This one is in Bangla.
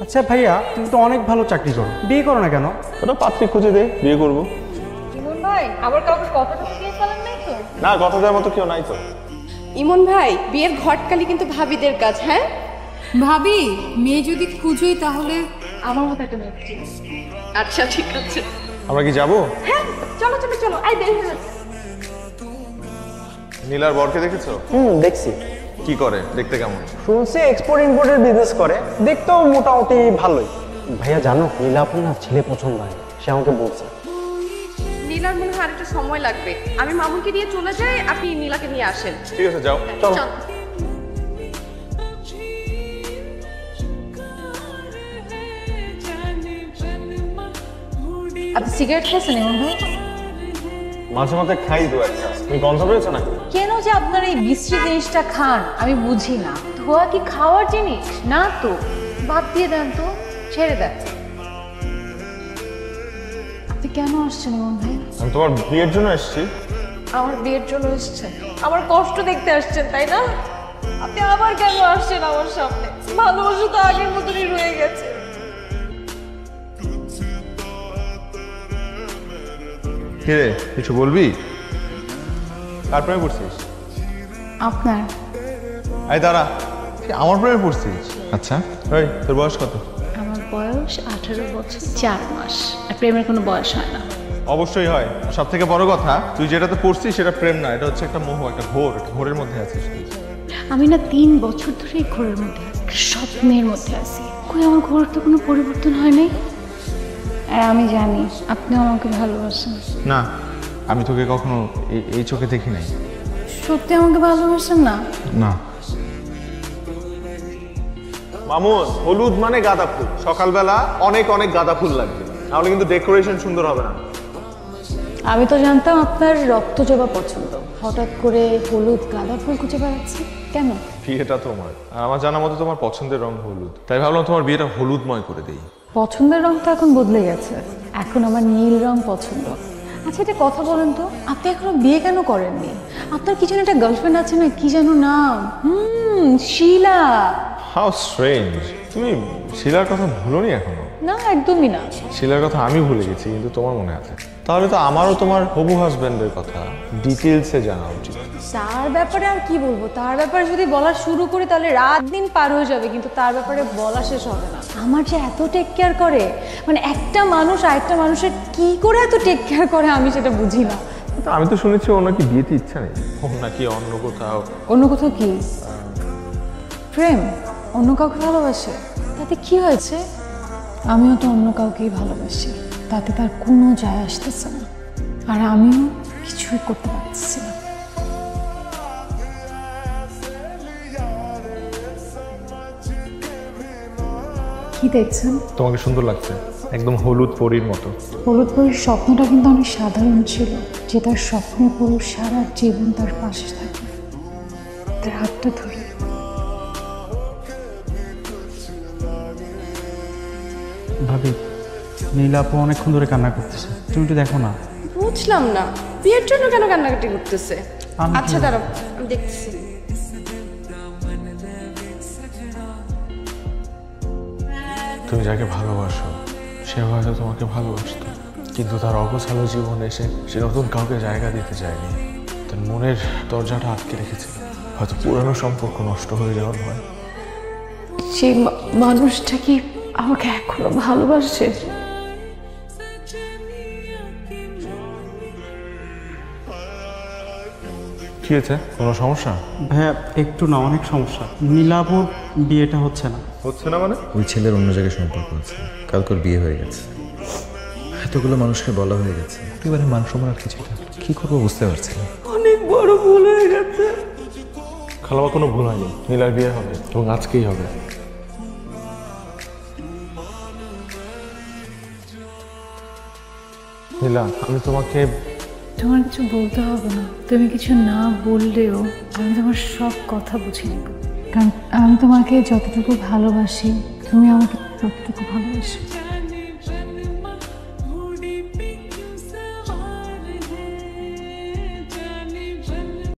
আচ্ছা ভাইয়া, তুমি তো অনেক ভালো চাকরি করো, বিয়ে করো না কেন? ওটা পাত্রী খুঁজে দে, বিয়ে করবো। ইমন ভাই, আবার কাউকে কথাটা শুনিয়ে ফেলেন নাই তো? না, কথা দেওয়ার মতো কেউ নাই তো। ইমন ভাই, বিয়ের ঘটকালি কিন্তু ভাবিদের কাজ। হ্যাঁ ভাবি, মেয়ে যদি খুঁজোই তাহলে আমার মতো একটা মেয়ে। আচ্ছা ঠিক আছে, আমরা কি যাবো? হ্যাঁ চলো চলো চলো, আই দেরি হয়ে যাচ্ছে। নীলার বরকে দেখেছো? দেখছি। কি করে, দেখতে কেমন? শুনছি এক্সপোর্ট ইম্পোর্টের বিজনেস করে, দেখতেও মোটামুটি ভালোই। ভাইয়া জানো, নীলা আপু না ছেলে পছন্দ হয়, সে আমাকে বলছে। নীলার মনে হয় আরেকটু সময় লাগবে। আমি মামুনকে নিয়ে চলে যাই, আপনি নীলাকে নিয়ে আসেন। ঠিক আছে, যাও। চলো। আপনি সিগারেট খেয়েছেন ইমন ভাই? মাঝে মাঝে খাই দু একটা। তুমি গন্ধ পেয়েছো নাকি? কেন যে আপনার এই বিশ্রী জিনিসটা খান আমি বুঝি না। ধোয়া কি খাওয়ার জিনিস না তো? বাদ দিয়ে দেন তো, ছেড়ে দেন। আপনি কেন আসছেন ইমন ভাই? আমি তোমার বিয়ের জন্য এসেছি। আমার বিয়ের জন্য এসেছেন? আমার কষ্ট দেখতে আসছেন তাই না? আপনি আবার কেন আসছেন আমার সামনে? ভালোবাসা তো আগের মতনই রয়ে গেছে। কিরে, কিছু বলবি? কার প্রেমে পড়ছিস? আপনার। এই দাঁড়া, আমার প্রেমে পড়ছিস? আচ্ছা, এই তোর বয়স কত? আমার বয়স 18 বছর 4 মাস। আর প্রেমের কোনো বয়স হয় না। অবশ্যই হয়। সব থেকে বড় কথা, তুই যেটাতে পড়ছিস সেটা প্রেম না, এটা হচ্ছে একটা মোহ, একটা ঘোর। ঘোরের মধ্যে আছিস তুই। আমি না 3 বছর ধরে এই ঘোরের মধ্যে আছি, স্বপ্নের মধ্যে আছি। কই আমার ঘোর তো কোনো পরিবর্তন হয় নাই। আর আমি জানি আপনিও আমাকে ভালোবাসেন। না, আমি তোকে কখনো এই চোখে দেখি নাই। সত্যি আমাকে ভালোবাসেন না? না। মামুন, হলুদ মানে গাঁদা ফুল। সকালবেলা অনেক অনেক গাঁদা ফুল লাগবে, নাহলে কিন্তু ডেকোরেশন সুন্দর হবে না। আমি তো জানতাম আপনার রক্তজবা পছন্দ, হঠাৎ করে হলুদ গাঁদা ফুল খুঁজে বেড়াচ্ছি কেন? বিয়েটা তোমার, আর আমার জানা মতো তোমার পছন্দের রং হলুদ, তাই ভাবলাম তোমার বিয়েটা হলুদময় করে দেই। পছন্দের রং তো এখন বদলে গেছে, এখন আমার নীল রং পছন্দ। আচ্ছা এটা কথা বলেন তো, আপনি এখনো বিয়ে কেন করেননি? আপনার কি যেন একটা গার্লফ্রেন্ড আছে না, কি যেন নাম? শিলা। হাউ স্ট্রেঞ্জ, তুমি শিলার কথা ভুলোনি এখনো? না একদমই না। শিলার কথা আমি ভুলে গেছি, কিন্তু তোমার মনে আছে। তাহলে তো আমারও তোমার হবু হাজব্যান্ডের কথা ডিটেলসে জানা উচিত। তার ব্যাপারে আর কি বলবো, তার ব্যাপারে যদি বলা শুরু করি তাহলে রাত দিন পার হয়ে যাবে, কিন্তু তার ব্যাপারে বলা শেষ হবে না। আমার যে এত টেক কেয়ার করে, মানে একটা মানুষ আরেকটা মানুষের কি করে এত টেক কেয়ার করে আমি সেটা বুঝি না। আমি তো শুনেছি ও নাকি বিয়েতে ইচ্ছা নেই, ও নাকি অন্য কোথাও। অন্য কোথাও কি? প্রেম? অন্য কাউকে ভালোবাসে? তাতে কি হয়েছে? আমিও তো অন্য কাউকেই ভালোবাসি, তাতে তার কোনো যায় আসতেছে না, আর আমিও কিছুই করতে পারছি না। কি দেখছেন? তোমাকে সুন্দর লাগছে, একদম হলুদ পরীর মতো। হলুদ পরীর স্বপ্নটা কিন্তু অনেক সাধারণ ছিল, যে তার স্বপ্নের পুরুষ সারা জীবন তার পাশে থাকে, তার হাতটা ধরে। ভাবি, নীলা আপু অনেকক্ষণ ধরে কান্না করতেছে, তুমি একটু দেখো না। বুঝলাম না, বিয়ের জন্য কেন কান্নাকাটি করতেছে? আমি আচ্ছা দাঁড়াও, আমি দেখতেছি। তুমি যাকে ভালোবাসো সে হয়তো তোমাকে ভালোবাসতো, কিন্তু তার অগোছালো জীবনে এসে সে নতুন কাউকে জায়গা দিতে চায়নি, তার মনের দরজাটা আটকে রেখেছিল। হয়তো পুরানো সম্পর্ক নষ্ট হয়ে যাওয়ার ভয়। সেই মানুষটা কি আমাকে এখনো ভালোবাসে? কি হয়েছে, কোনো সমস্যা? ভাইয়া একটু না, অনেক সমস্যা। নীলা আপুর বিয়েটা হচ্ছে না। হচ্ছে না মানে? ওই ছেলের অন্য জায়গায় সম্পর্ক আছে, কালকের বিয়ে হয়ে গেছে। এতগুলো মানুষকে বলা হয়ে গেছে, একেবারে মান সম্মান আর কিছুটা কি করবো বুঝতে পারছি না। অনেক বড় ভুল হয়ে গেছে। খালামা কোনো ভুল হয়নি, নীলার বিয়ে হবে এবং আজকেই হবে। নীলা, আমি তোমাকে। তোমার কিছু বলতে হবে না, তুমি কিছু না বললেও আমি তোমার সব কথা বুঝে নেব, কারণ আমি তোমাকে যতটুকু ভালোবাসি তুমি আমাকে ততটুকু ভালোবাসো।